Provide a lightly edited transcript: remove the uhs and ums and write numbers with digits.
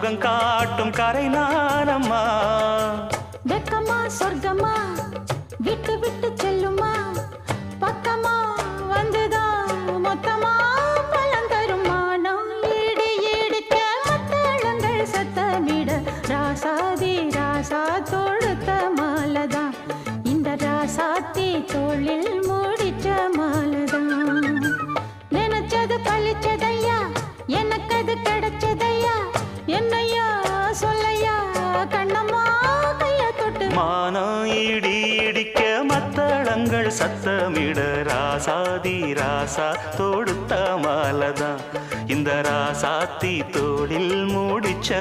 முகம் காட்டும் கரை நானம்மா. வெக்கமா சொர்க்கமா விட்டு விட்டு செல்லுமா, பக்கமா வந்துதான் மொத்தமா பலம் தருமா. நான் ஈடு ஈடுக்க மத்தளங்கள் சத்தமிட, ராசாதி ராசா தொடுத்த மாலதான், இந்த ராசாத்தி தோளில் முடிச்ச மாலதான். நினைச்சது பழிச்சதையா, எனக்கு அது கிடைச்சதையா, என்னையா சொல்லையா கண்ணம்மா கைய தொட்டு. மானம் இடி இடிக்க மத்தளங்கள் சத்தமிட, ராசாதி ராசா தொடுத்த மாலதான், இந்த ராசாத்தி தோளில் முடிச்ச